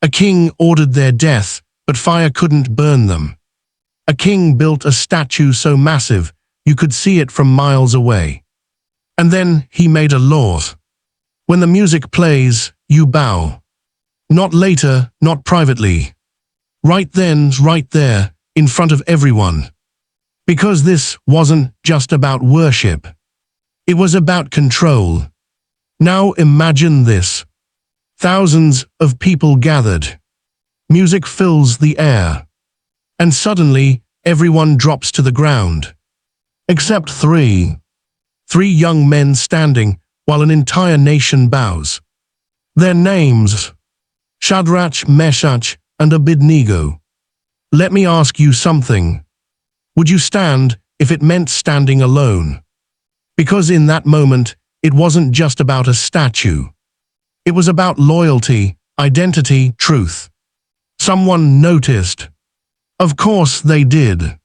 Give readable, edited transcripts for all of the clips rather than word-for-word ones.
A king ordered their death, but fire couldn't burn them. A king built a statue so massive you could see it from miles away. And then he made a law. When the music plays, you bow. Not later, not privately. Right then, right there, in front of everyone. Because this wasn't just about worship. It was about control. Now imagine this. Thousands of people gathered. Music fills the air. And suddenly, everyone drops to the ground. Except three. Three young men standing while an entire nation bows. Their names: Shadrach, Meshach, and Abednego. Let me ask you something. Would you stand if it meant standing alone? Because in that moment, it wasn't just about a statue. It was about loyalty, identity, truth. Someone noticed. Of course they did.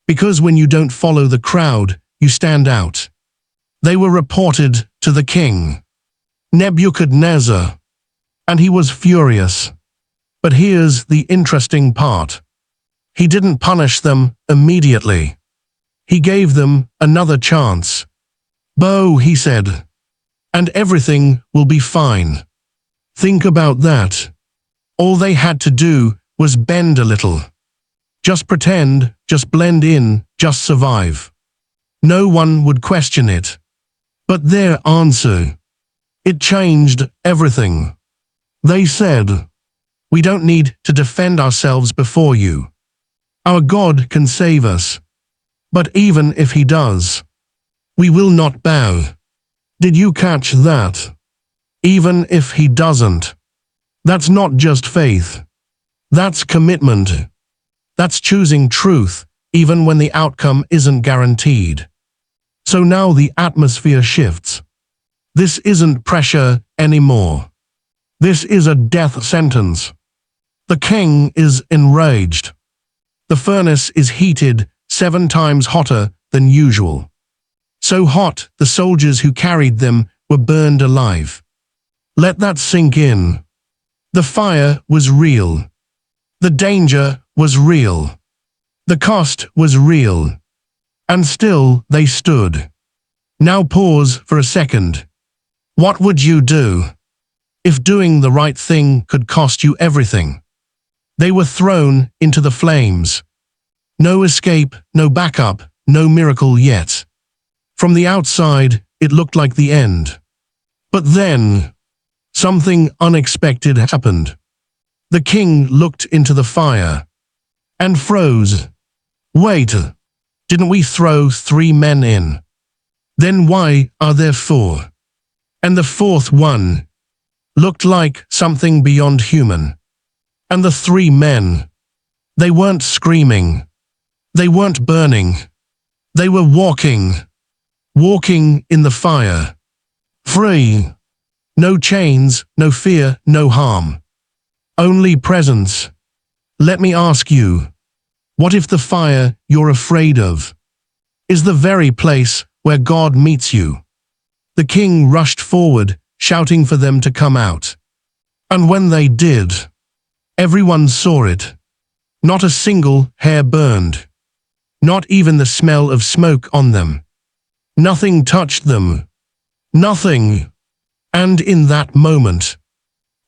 Because when you don't follow the crowd, you stand out. They were reported to the king, Nebuchadnezzar, and he was furious. But here's the interesting part. He didn't punish them immediately. He gave them another chance. Bow, he said, and everything will be fine. Think about that. All they had to do was bend a little. Just pretend, just blend in, just survive. No one would question it. But their answer, it changed everything. They said, "We don't need to defend ourselves before you. Our God can save us. But even if he does, we will not bow." Did you catch that? Even if he doesn't. That's not just faith. That's commitment. That's choosing truth, even when the outcome isn't guaranteed. So now the atmosphere shifts. This isn't pressure anymore. This is a death sentence. The king is enraged. The furnace is heated 7 times hotter than usual. So hot, the soldiers who carried them were burned alive. Let that sink in. The fire was real. The danger was real. The cost was real. And still they stood. Now pause for a second. What would you do if doing the right thing could cost you everything? They were thrown into the flames. No escape, no backup, no miracle yet. From the outside, it looked like the end. But then, something unexpected happened. The king looked into the fire and froze. Wait, didn't we throw 3 men in? Then why are there 4? And the 4th one looked like something beyond human. And the 3 men, they weren't screaming. They weren't burning. They were walking in the fire. Free. No chains, no fear, no harm. Only presence. Let me ask you, what if the fire you're afraid of is the very place where God meets you? The king rushed forward, shouting for them to come out. And when they did, everyone saw it. Not a single hair burned. Not even the smell of smoke on them. Nothing touched them. Nothing. And in that moment,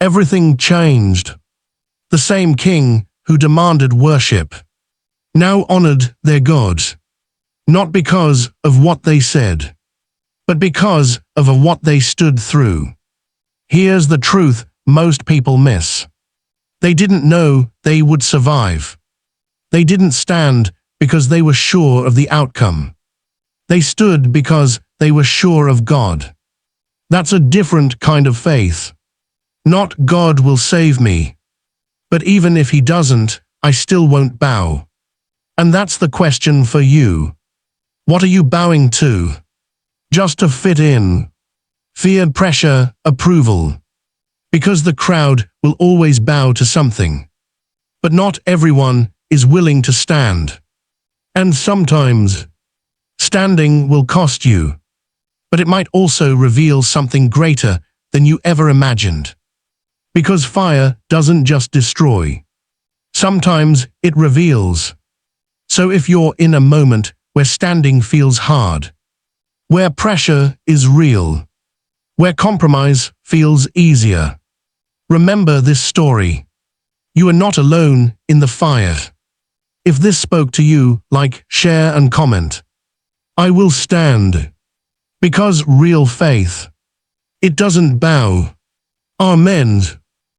everything changed. The same king who demanded worship now honored their God. Not because of what they said, but because of what they stood through. Here's the truth most people miss. They didn't know they would survive. They didn't stand because they were sure of the outcome. They stood because they were sure of God. That's a different kind of faith. Not God will save me, but even if he doesn't, I still won't bow. And that's the question for you. What are you bowing to? Just to fit in? Fear, pressure, approval? Because the crowd will always bow to something. But not everyone is willing to stand. And sometimes, standing will cost you. But it might also reveal something greater than you ever imagined. Because fire doesn't just destroy. Sometimes it reveals. So if you're in a moment where standing feels hard, where pressure is real, where compromise feels easier, remember this story. You are not alone in the fire. If this spoke to you, like, share and comment. I will stand. Because real faith, it doesn't bow. Amen.